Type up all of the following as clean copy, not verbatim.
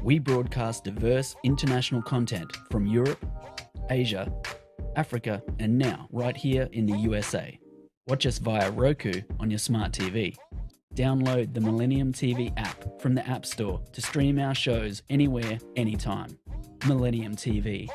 We broadcast diverse international content from Europe, Asia, Africa, and now right here in the USA. Watch us via Roku on your smart TV. Download the Millennium TV app from the App Store to stream our shows anywhere, anytime. Millennium TV.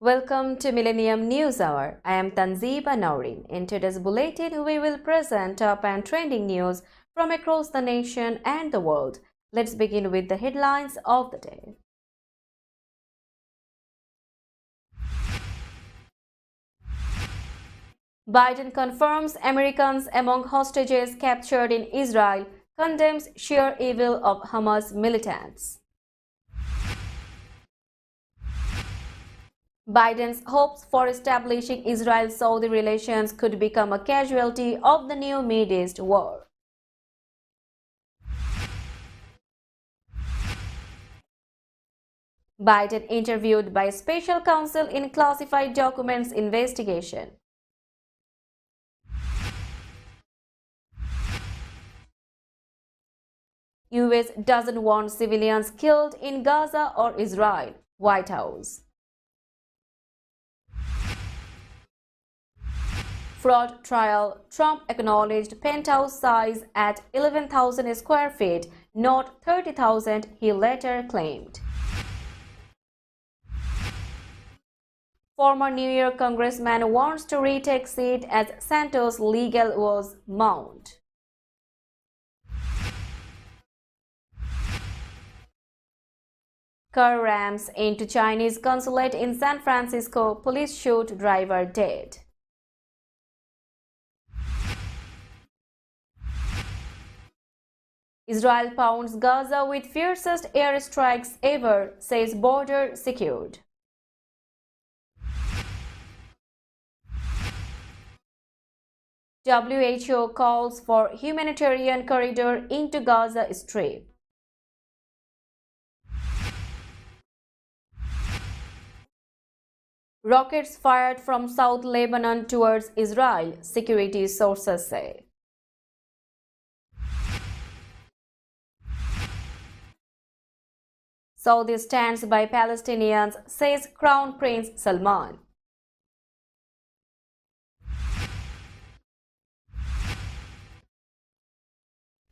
Welcome to Millennium News Hour. I am Tanzeeba Naurin. In today's bulletin, we will present top and trending news from across the nation and the world. Let's begin with the headlines of the day. Biden confirms Americans among hostages captured in Israel, condemns sheer evil of Hamas militants. Biden's hopes for establishing Israel-Saudi relations could become a casualty of the new Middle East war. Biden interviewed by special counsel in classified documents investigation. US doesn't want civilians killed in Gaza or Israel, White House. Fraud trial, Trump acknowledged penthouse size at 11,000 square feet, not 30,000, he later claimed. Former New York congressman wants to retake seat as Santos' legal woes mount. Car rams into Chinese consulate in San Francisco, police shoot driver dead. Israel pounds Gaza with fiercest airstrikes ever, says border secured. WHO calls for humanitarian corridor into Gaza Strip. Rockets fired from South Lebanon towards Israel, security sources say. Saudi stands by Palestinians, says Crown Prince Salman.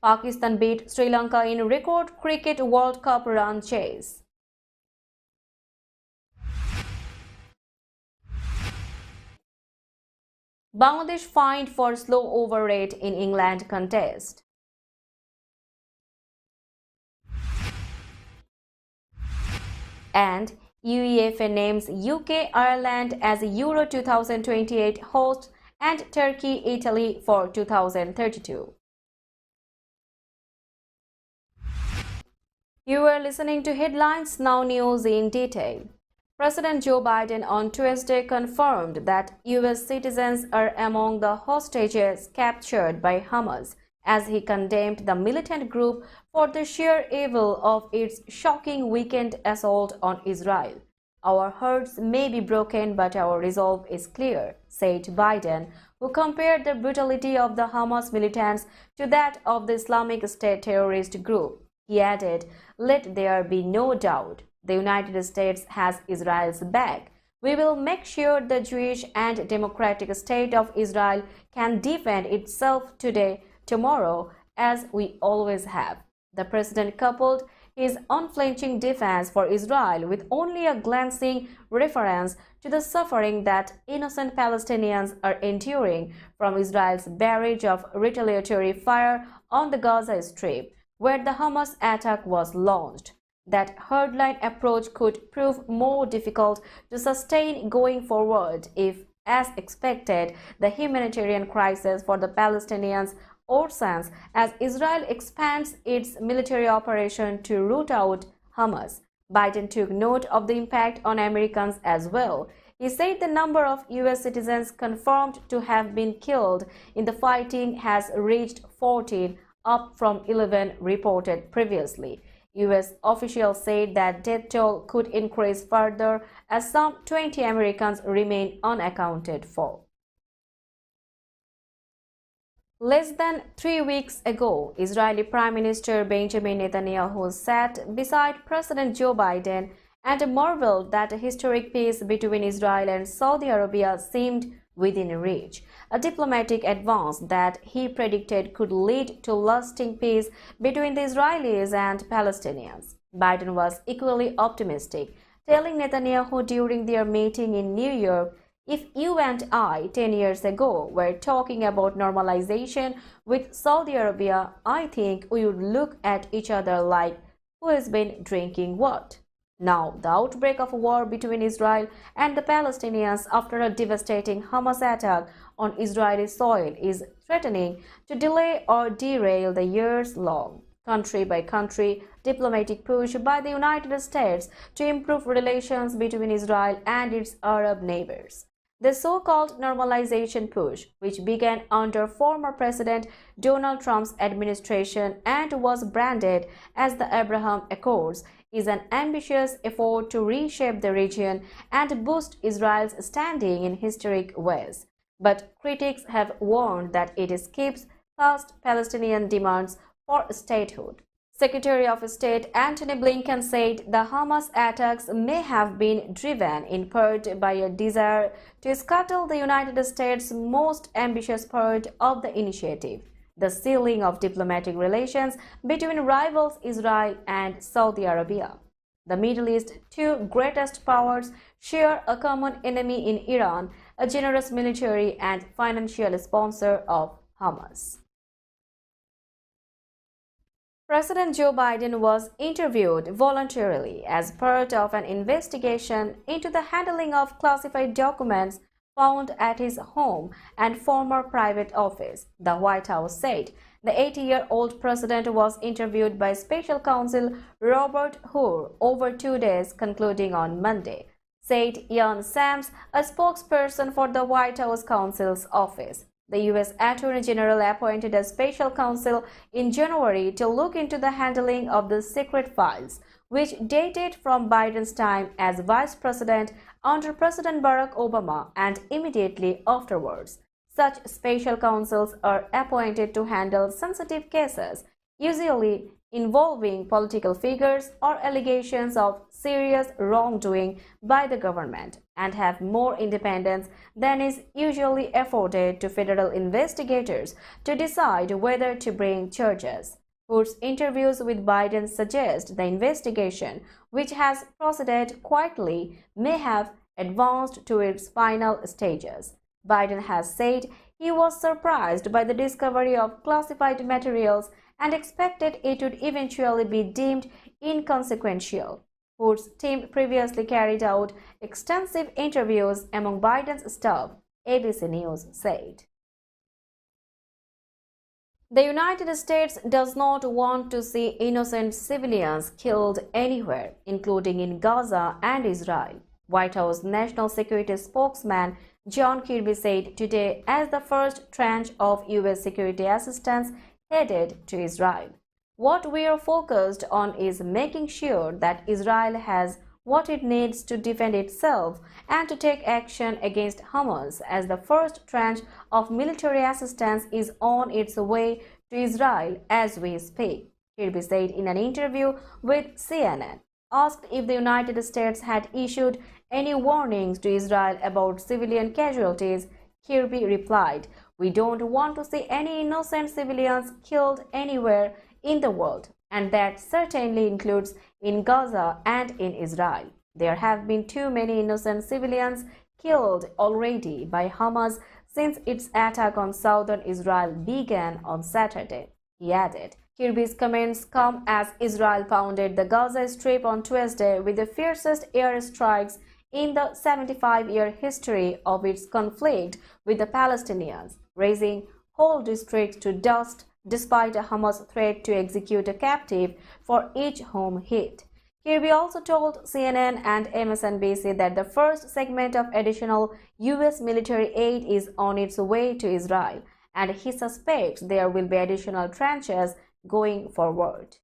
Pakistan beat Sri Lanka in record Cricket World Cup run chase. Bangladesh fined for slow over rate in England contest. And UEFA names UK, Ireland as Euro 2028 host and Turkey, Italy for 2032. You are listening to Headlines Now News in detail. President Joe Biden on Tuesday confirmed that US citizens are among the hostages captured by Hamas, as he condemned the militant group for the sheer evil of its shocking weekend assault on Israel. Our hearts may be broken, but our resolve is clear, said Biden, who compared the brutality of the Hamas militants to that of the Islamic State terrorist group. He added, "Let there be no doubt, the United States has Israel's back. We will make sure the Jewish and democratic state of Israel can defend itself today, tomorrow, as we always have." The president coupled his unflinching defense for Israel with only a glancing reference to the suffering that innocent Palestinians are enduring from Israel's barrage of retaliatory fire on the Gaza Strip, where the Hamas attack was launched. That hardline approach could prove more difficult to sustain going forward if, as expected, the humanitarian crisis for the Palestinians worsens as Israel expands its military operation to root out Hamas. Biden took note of the impact on Americans as well. He said the number of U.S. citizens confirmed to have been killed in the fighting has reached 14, up from 11 reported previously. U.S. officials said that death toll could increase further as some 20 Americans remain unaccounted for. Less than 3 weeks ago, Israeli Prime Minister Benjamin Netanyahu sat beside President Joe Biden and marveled that a historic peace between Israel and Saudi Arabia seemed within reach, a diplomatic advance that he predicted could lead to lasting peace between the Israelis and Palestinians. Biden was equally optimistic, telling Netanyahu during their meeting in New York, "If you and I 10 years ago were talking about normalization with Saudi Arabia, I think we would look at each other like, who has been drinking what?" Now, the outbreak of war between Israel and the Palestinians after a devastating Hamas attack on Israeli soil is threatening to delay or derail the years-long, country-by-country diplomatic push by the United States to improve relations between Israel and its Arab neighbors. The so-called normalization push, which began under former President Donald Trump's administration and was branded as the Abraham Accords, is an ambitious effort to reshape the region and boost Israel's standing in historic ways. But critics have warned that it skips past Palestinian demands for statehood. Secretary of State Antony Blinken said the Hamas attacks may have been driven in part by a desire to scuttle the United States' most ambitious part of the initiative, the sealing of diplomatic relations between rivals Israel and Saudi Arabia. The Middle East's two greatest powers share a common enemy in Iran, a generous military and financial sponsor of Hamas. President Joe Biden was interviewed voluntarily as part of an investigation into the handling of classified documents found at his home and former private office, the White House said. The 80-year-old president was interviewed by Special Counsel Robert Hur over 2 days, concluding on Monday, said Ian Sams, a spokesperson for the White House counsel's office. The U.S. Attorney General appointed a special counsel in January to look into the handling of the secret files, which dated from Biden's time as vice president under President Barack Obama and immediately afterwards. Such special counsels are appointed to handle sensitive cases, usually involving political figures or allegations of serious wrongdoing by the government, and have more independence than is usually afforded to federal investigators to decide whether to bring charges. Hur's interviews with Biden suggest the investigation, which has proceeded quietly, may have advanced to its final stages. Biden has said he was surprised by the discovery of classified materials and expected it would eventually be deemed inconsequential. Hur's team previously carried out extensive interviews among Biden's staff, ABC News said. The United States does not want to see innocent civilians killed anywhere, including in Gaza and Israel, White House National Security spokesman John Kirby said today as the first tranche of U.S. security assistance headed to Israel. What we are focused on is making sure that Israel has what it needs to defend itself and to take action against Hamas, as the first tranche of military assistance is on its way to Israel as we speak, Kirby said in an interview with CNN. Asked if the United States had issued any warnings to Israel about civilian casualties, Kirby replied, "We don't want to see any innocent civilians killed anywhere in the world, and that certainly includes in Gaza and in Israel. There have been too many innocent civilians killed already by Hamas since its attack on southern Israel began on Saturday," he added. Kirby's comments come as Israel pounded the Gaza Strip on Tuesday with the fiercest airstrikes in the 75-year history of its conflict with the Palestinians, raising whole districts to dust despite a Hamas threat to execute a captive for each home hit. Kirby also told CNN and MSNBC that the first segment of additional U.S. military aid is on its way to Israel, and he suspects there will be additional tranches going forward.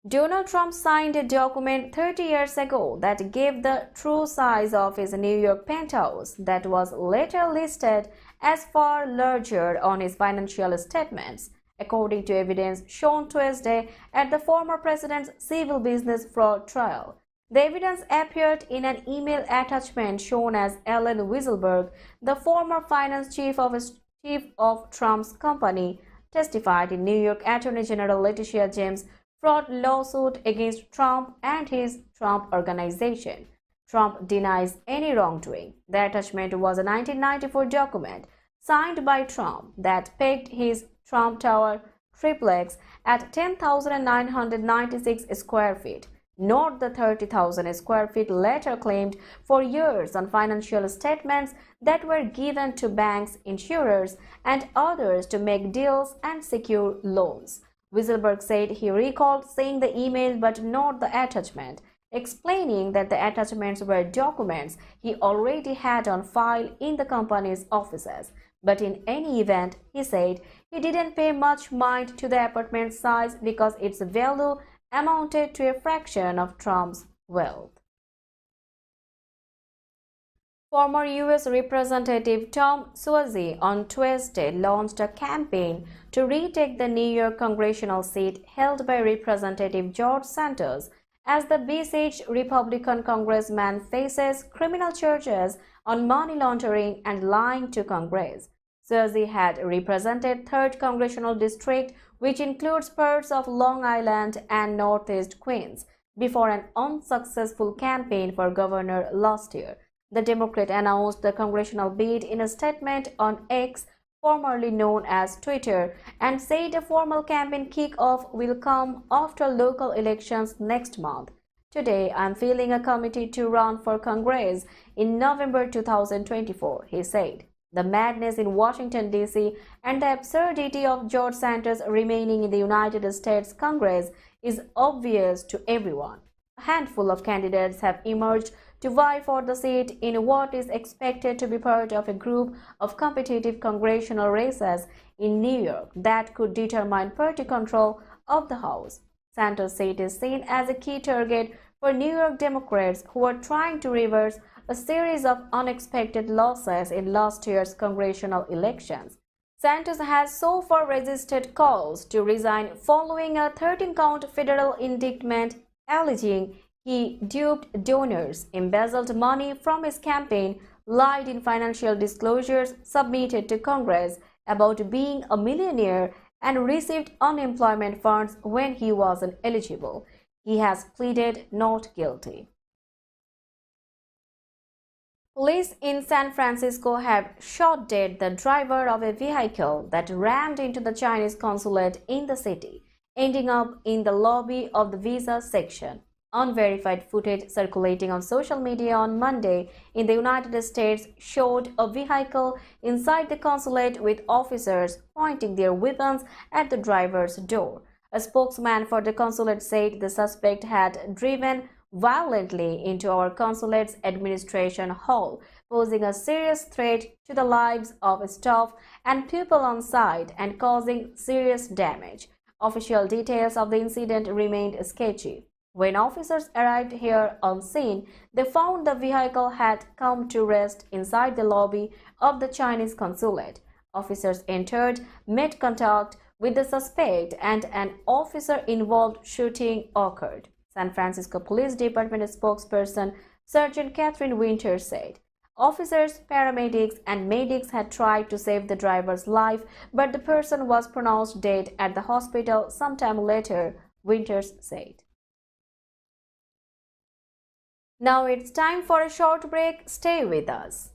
Donald Trump signed a document 30 years ago that gave the true size of his New York penthouse that was later listed as far larger on his financial statements, according to evidence shown Tuesday at the former president's civil business fraud trial. The evidence appeared in an email attachment shown as Allen Weisselberg, the former finance chief of Trump's company, testified in New York Attorney General Letitia James' fraud lawsuit against Trump and his Trump Organization. Trump denies any wrongdoing. The attachment was a 1994 document signed by Trump that pegged his Trump Tower triplex at 10,996 square feet, not the 30,000 square feet later claimed for years on financial statements that were given to banks, insurers, and others to make deals and secure loans. Weisselberg said he recalled seeing the email but not the attachment, explaining that the attachments were documents he already had on file in the company's offices. But in any event, he said he didn't pay much mind to the apartment size because its value amounted to a fraction of Trump's wealth. Former U.S. Representative Tom Suozzi on Tuesday launched a campaign to retake the New York congressional seat held by Representative George Santos as the besieged Republican congressman faces criminal charges on money laundering and lying to Congress. Suozzi had represented 3rd Congressional District, which includes parts of Long Island and Northeast Queens, before an unsuccessful campaign for governor last year. The Democrat announced the congressional bid in a statement on X, formerly known as Twitter, and said a formal campaign kick-off will come after local elections next month. Today, I'm filling a committee to run for Congress in November 2024, he said. The madness in Washington, D.C. and the absurdity of George Santos remaining in the United States Congress is obvious to everyone. A handful of candidates have emerged to vie for the seat in what is expected to be part of a group of competitive congressional races in New York that could determine party control of the House. Santos' seat is seen as a key target for New York Democrats who are trying to reverse a series of unexpected losses in last year's congressional elections. Santos has so far resisted calls to resign following a 13-count federal indictment alleging he duped donors, embezzled money from his campaign, lied in financial disclosures submitted to Congress about being a millionaire, and received unemployment funds when he wasn't eligible. He has pleaded not guilty. Police in San Francisco have shot dead the driver of a vehicle that rammed into the Chinese consulate in the city, ending up in the lobby of the visa section. Unverified footage circulating on social media on Monday in the United States showed a vehicle inside the consulate with officers pointing their weapons at the driver's door. A spokesman for the consulate said the suspect had driven violently into our consulate's administration hall, posing a serious threat to the lives of staff and people on site and causing serious damage. Official details of the incident remained sketchy. When officers arrived here on scene, they found the vehicle had come to rest inside the lobby of the Chinese consulate. Officers entered, made contact with the suspect, and an officer-involved shooting occurred. San Francisco Police Department spokesperson Sergeant Catherine Winter said, officers, paramedics, and medics had tried to save the driver's life, but the person was pronounced dead at the hospital sometime later, Winters said. Now it's time for a short break. Stay with us.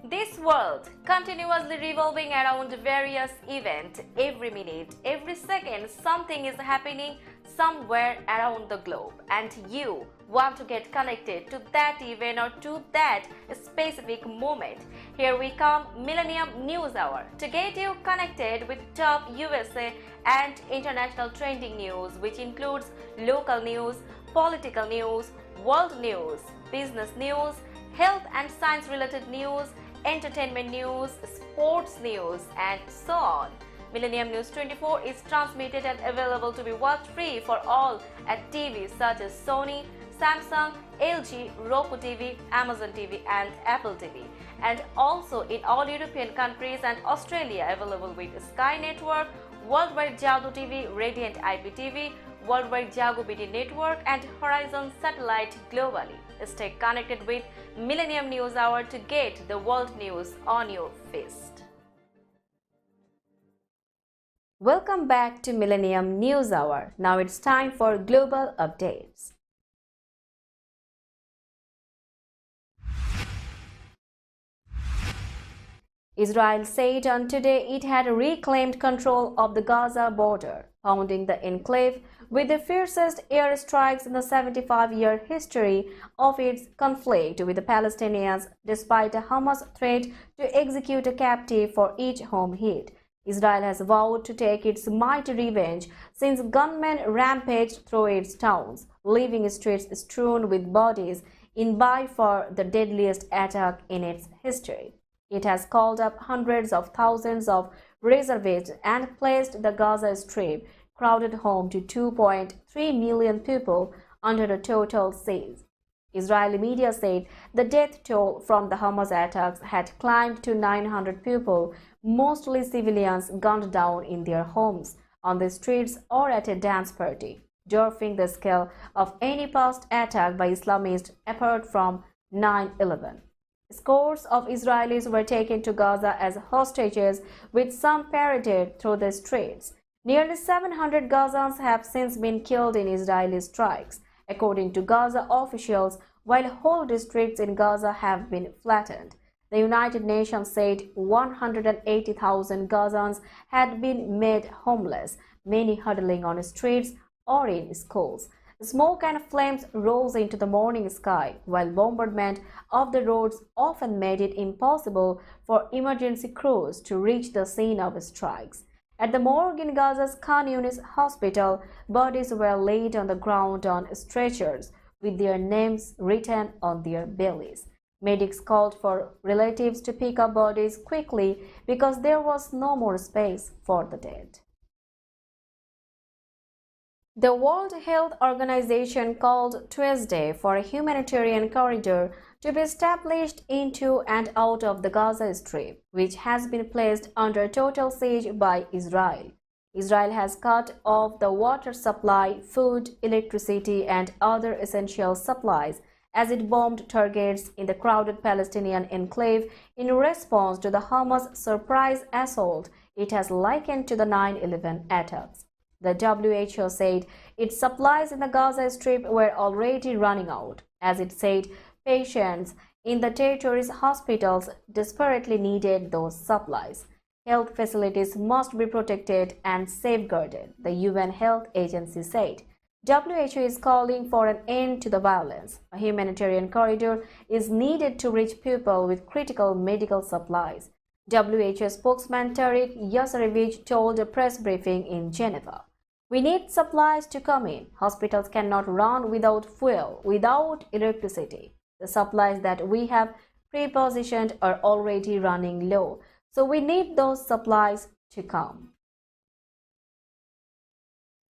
This world continuously revolving around various events. Every minute, every second, something is happening somewhere around the globe, and you want to get connected to that event or to that specific moment. Here we come, Millennium News Hour, to get you connected with top USA and international trending news, which includes local news, political news, world news, business news, health and science related news, entertainment news, sports news, and so on. Millennium News 24 is transmitted and available to be watched free for all at TVs such as Sony, Samsung, LG, Roku TV, Amazon TV, and Apple TV, and also in all European countries and Australia, available with Sky Network, Worldwide Jago TV, Radiant IPTV, Worldwide Jago BT Network, and Horizon Satellite globally. Stay connected with Millennium News Hour to get the world news on your fist. Welcome back to Millennium News Hour. Now it's time for global updates. Israel said on today it had reclaimed control of the Gaza border, pounding the enclave with the fiercest airstrikes in the 75-year history of its conflict with the Palestinians, despite a Hamas threat to execute a captive for each home hit. Israel has vowed to take its mighty revenge since gunmen rampaged through its towns, leaving streets strewn with bodies in by far the deadliest attack in its history. It has called up hundreds of thousands of reservists and placed the Gaza Strip, crowded home to 2.3 million people, under a total siege. Israeli media said the death toll from the Hamas attacks had climbed to 900 people, mostly civilians gunned down in their homes, on the streets, or at a dance party, dwarfing the scale of any past attack by Islamists apart from 9/11. Scores of Israelis were taken to Gaza as hostages, with some paraded through the streets. Nearly 700 Gazans have since been killed in Israeli strikes, according to Gaza officials, while whole districts in Gaza have been flattened. The United Nations said 180,000 Gazans had been made homeless, many huddling on streets or in schools. Smoke and flames rose into the morning sky, while bombardment of the roads often made it impossible for emergency crews to reach the scene of strikes. At the morgue in Gaza's Khan Yunis hospital, bodies were laid on the ground on stretchers, with their names written on their bellies. Medics called for relatives to pick up bodies quickly because there was no more space for the dead. The World Health Organization called Tuesday for a humanitarian corridor to be established into and out of the Gaza Strip, which has been placed under total siege by Israel. Israel has cut off the water supply, food, electricity, and other essential supplies as it bombed targets in the crowded Palestinian enclave in response to the Hamas surprise assault it has likened to the 9/11 attacks. The WHO said its supplies in the Gaza Strip were already running out. As it said, patients in the territory's hospitals desperately needed those supplies. Health facilities must be protected and safeguarded, the UN Health Agency said. WHO is calling for an end to the violence. A humanitarian corridor is needed to reach people with critical medical supplies. WHO spokesman Tariq Yasarevich told a press briefing in Geneva. We need supplies to come in. Hospitals cannot run without fuel, without electricity. The supplies that we have pre-positioned are already running low, so we need those supplies to come.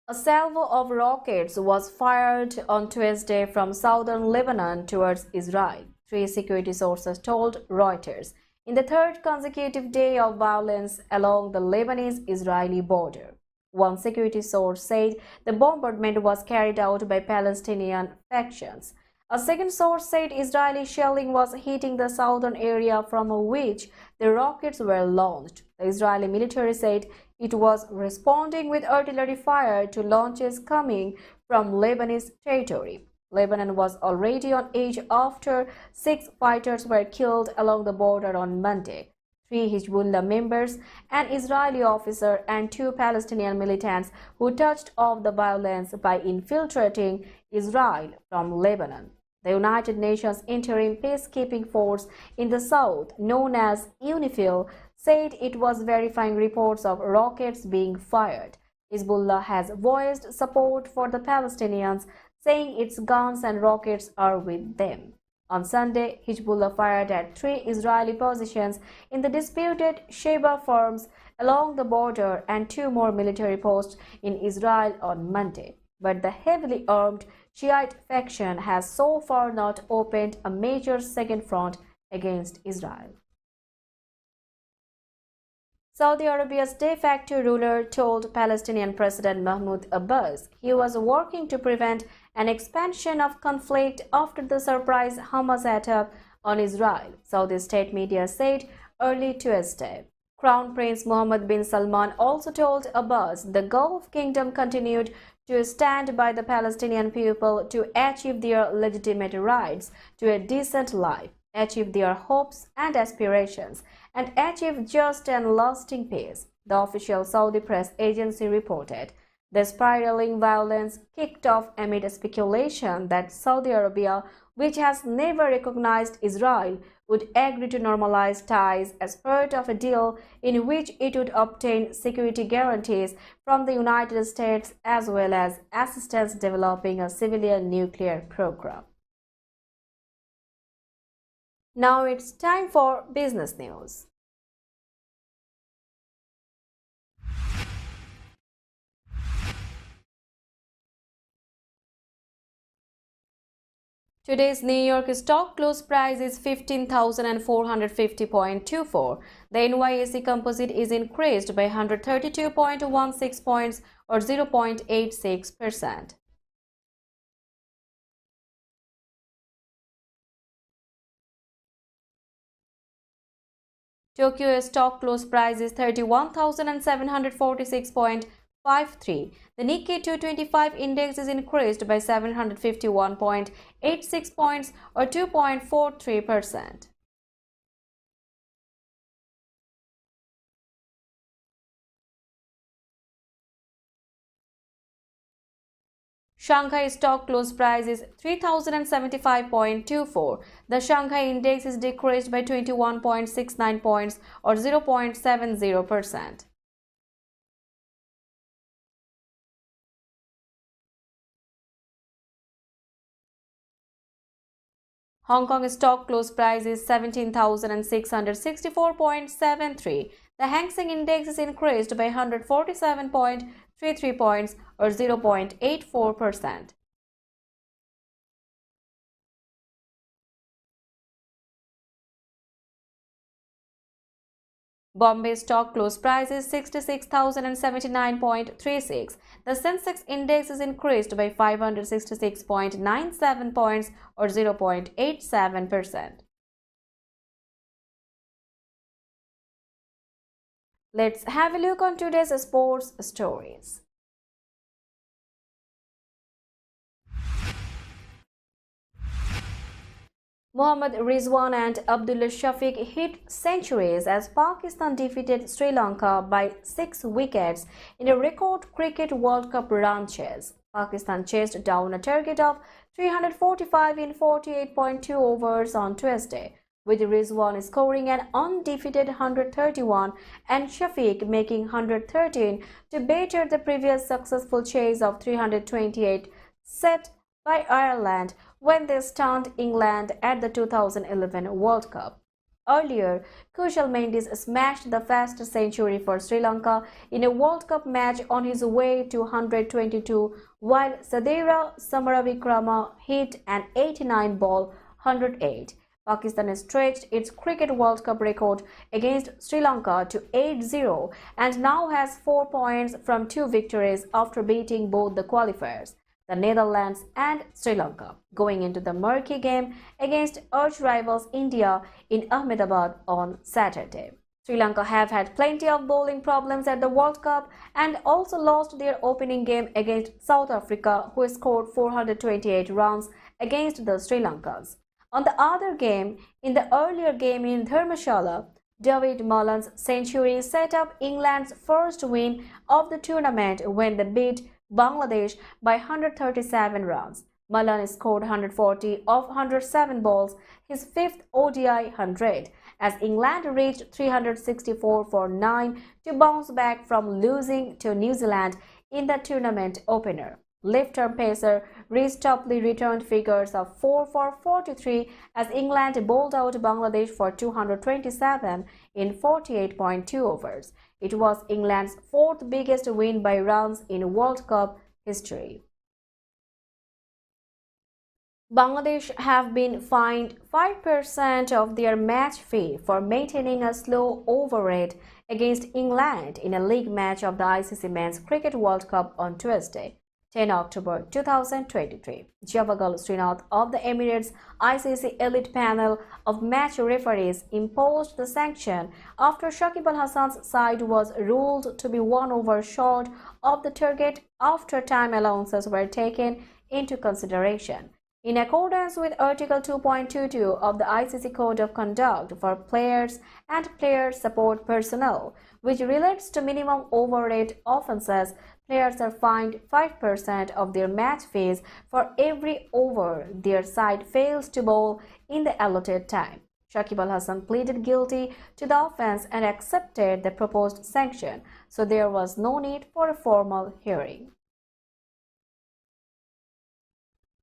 A salvo of rockets was fired on Tuesday from southern Lebanon towards Israel, three security sources told Reuters, in the third consecutive day of violence along the Lebanese-Israeli border. One security source said the bombardment was carried out by Palestinian factions. A second source said Israeli shelling was hitting the southern area from which the rockets were launched. The Israeli military said it was responding with artillery fire to launches coming from Lebanese territory. Lebanon was already on edge after 6 fighters were killed along the border on Monday. 3 Hezbollah members, an Israeli officer, and 2 Palestinian militants who touched off the violence by infiltrating Israel from Lebanon. The United Nations Interim Peacekeeping Force in the south, known as UNIFIL, said it was verifying reports of rockets being fired. Hezbollah has voiced support for the Palestinians, saying its guns and rockets are with them. On Sunday, Hezbollah fired at 3 Israeli positions in the disputed Sheba farms along the border and 2 more military posts in Israel on Monday. But the heavily armed Shiite faction has so far not opened a major second front against Israel. Saudi Arabia's de facto ruler told Palestinian President Mahmoud Abbas he was working to prevent an expansion of conflict after the surprise Hamas attack on Israel, Saudi state media said early Tuesday. Crown Prince Mohammed bin Salman also told Abbas the Gulf Kingdom continued to stand by the Palestinian people to achieve their legitimate rights to a decent life, achieve their hopes and aspirations, and achieve just and lasting peace, the official Saudi press agency reported. The spiraling violence kicked off amid speculation that Saudi Arabia, which has never recognized Israel, would agree to normalize ties as part of a deal in which it would obtain security guarantees from the United States as well as assistance developing a civilian nuclear program. Now it's time for business news. Today's New York stock close price is 15,450.24. The NYSE Composite is increased by 132.16 points or 0.86%. Tokyo stock close price is 31,746.53. The Nikkei 225 index is increased by 751.86 points or 2.43%. Shanghai stock close price is 3,075.24. The Shanghai index is decreased by 21.69 points or 0.70%. Hong Kong stock close price is 17,664.73. The Hang Seng index is increased by 147.33 points or 0.84%. Bombay stock close price is 66,079.36. The Sensex index is increased by 566.97 points or 0.87%. Let's have a look on today's sports stories. Mohammad Rizwan and Abdullah Shafiq hit centuries as Pakistan defeated Sri Lanka by 6 wickets in a record Cricket World Cup run chase. Pakistan chased down a target of 345 in 48.2 overs on Tuesday, with Rizwan scoring an undefeated 131 and Shafiq making 113 to better the previous successful chase of 328 set by Ireland when they stunned England at the 2011 World Cup. Earlier, Kushal Mendis smashed the fastest century for Sri Lanka in a World Cup match on his way to 122, while Sadira Samaravikrama hit an 89-ball 108. Pakistan stretched its Cricket World Cup record against Sri Lanka to 8-0 and now has 4 points from 2 victories after beating both the qualifiers, the Netherlands and Sri Lanka, going into the murky game against arch-rivals India in Ahmedabad on Saturday. Sri Lanka have had plenty of bowling problems at the World Cup and also lost their opening game against South Africa, who scored 428 runs against the Sri Lankans. On the other game, in the earlier game in Dharmshala, David Mullen's century set up England's first win of the tournament when they beat Bangladesh by 137 runs. Mullen scored 140 of 107 balls, his fifth ODI 100, as England reached 364 for 9 to bounce back from losing to New Zealand in the tournament opener. Left-arm pacer Reece Topley returned figures of 4 for 43 as England bowled out Bangladesh for 227 in 48.2 overs. It was England's fourth biggest win by runs in World Cup history. Bangladesh have been fined 5% of their match fee for maintaining a slow over rate against England in a league match of the ICC Men's Cricket World Cup on Tuesday, 10 October 2023. Javagal Srinath of the Emirates ICC Elite Panel of Match Referees imposed the sanction after Shakib Al Hasan's side was ruled to be 1 over short of the target after time allowances were taken into consideration. In accordance with Article 2.22 of the ICC Code of Conduct for Players and Player Support Personnel, which relates to minimum over rate offences, players are fined 5% of their match fees for every over their side fails to bowl in the allotted time. Shakib Al Hasan pleaded guilty to the offence and accepted the proposed sanction, so there was no need for a formal hearing.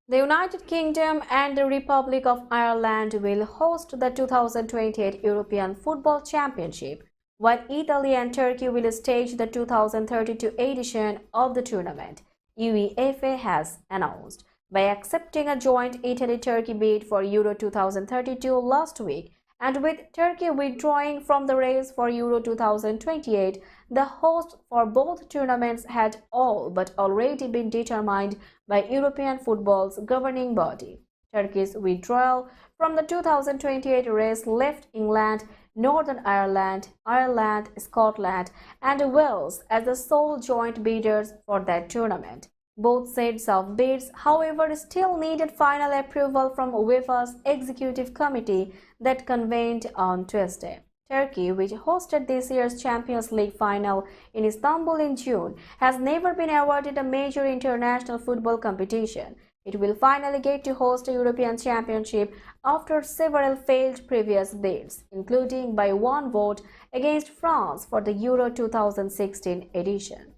The United Kingdom and the Republic of Ireland will host the 2028 European Football Championship, while Italy and Turkey will stage the 2032 edition of the tournament, UEFA has announced. By accepting a joint Italy-Turkey bid for Euro 2032 last week, and with Turkey withdrawing from the race for Euro 2028, the hosts for both tournaments had all but already been determined by European football's governing body. Turkey's withdrawal from the 2028 race left England, Northern Ireland, Ireland, Scotland, and Wales as the sole joint bidders for that tournament. Both sets of bids, however, still needed final approval from UEFA's executive committee that convened on Tuesday. Turkey, which hosted this year's Champions League final in Istanbul in June, has never been awarded a major international football competition. It will finally get to host a European Championship after several failed previous bids, including by one vote against France for the Euro 2016 edition.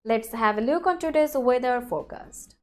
Let's have a look on today's weather forecast.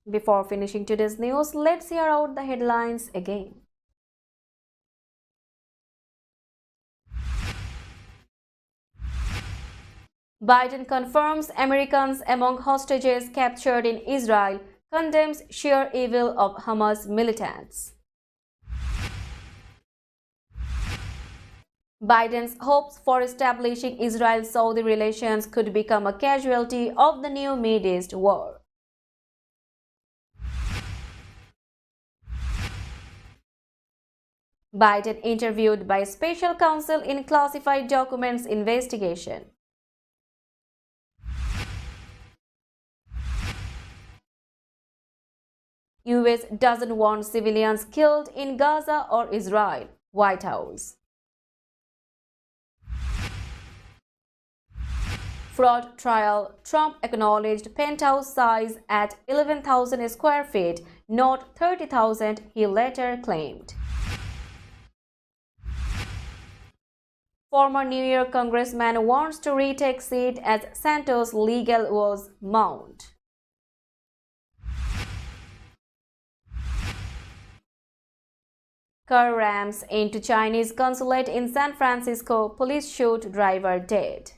Before finishing today's news, let's hear out the headlines again. Biden confirms Americans among hostages captured in Israel, condemns sheer evil of Hamas militants. Biden's hopes for establishing Israel-Saudi relations could become a casualty of the new Middle East war. Biden interviewed by special counsel in classified documents investigation. US doesn't want civilians killed in Gaza or Israel, White House. Fraud trial, Trump acknowledged penthouse size at 11,000 square feet, not 30,000, he later claimed. Former New York congressman wants to retake seat as Santos' legal woes mount. Car rams into Chinese consulate in San Francisco, police shoot driver dead.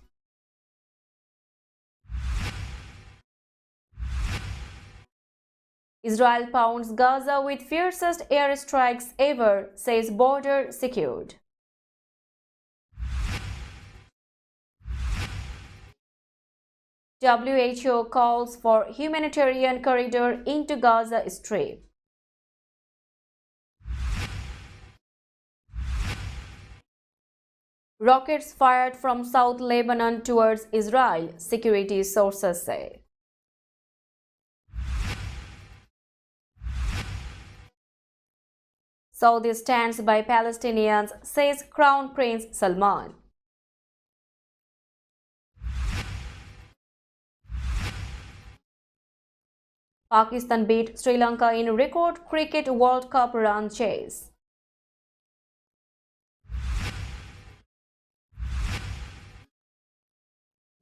Israel pounds Gaza with fiercest airstrikes ever, says border secured. WHO calls for humanitarian corridor into Gaza Strip. Rockets fired from South Lebanon towards Israel, security sources say. Saudi stands by Palestinians, says Crown Prince Salman. Pakistan beat Sri Lanka in record cricket World Cup run chase.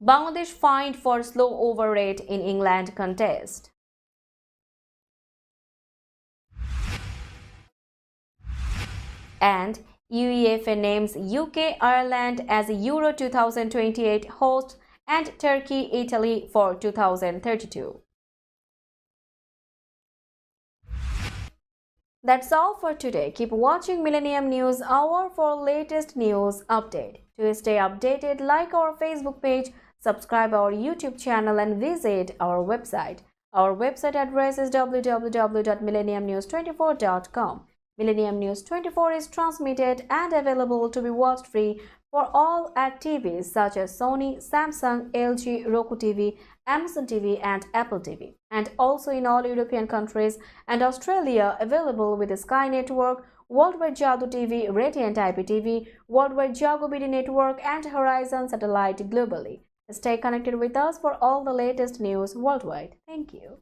Bangladesh fined for slow over rate in England contest. And UEFA names UK, Ireland as Euro 2028 host and Turkey, Italy for 2032. That's all for today. Keep watching Millennium News Hour for latest news update. To stay updated, like our Facebook page, subscribe our YouTube channel and visit our website. Our website address is www.millenniumnews24.com. Millennium News 24 is transmitted and available to be watched free for all at TVs such as Sony, Samsung, LG, Roku TV, Amazon TV and Apple TV, and also in all European countries and Australia, available with the Sky Network, Worldwide Jadoo TV, Radiant IPTV, Worldwide Jago BD Network and Horizon Satellite globally. Stay connected with us for all the latest news worldwide. Thank you.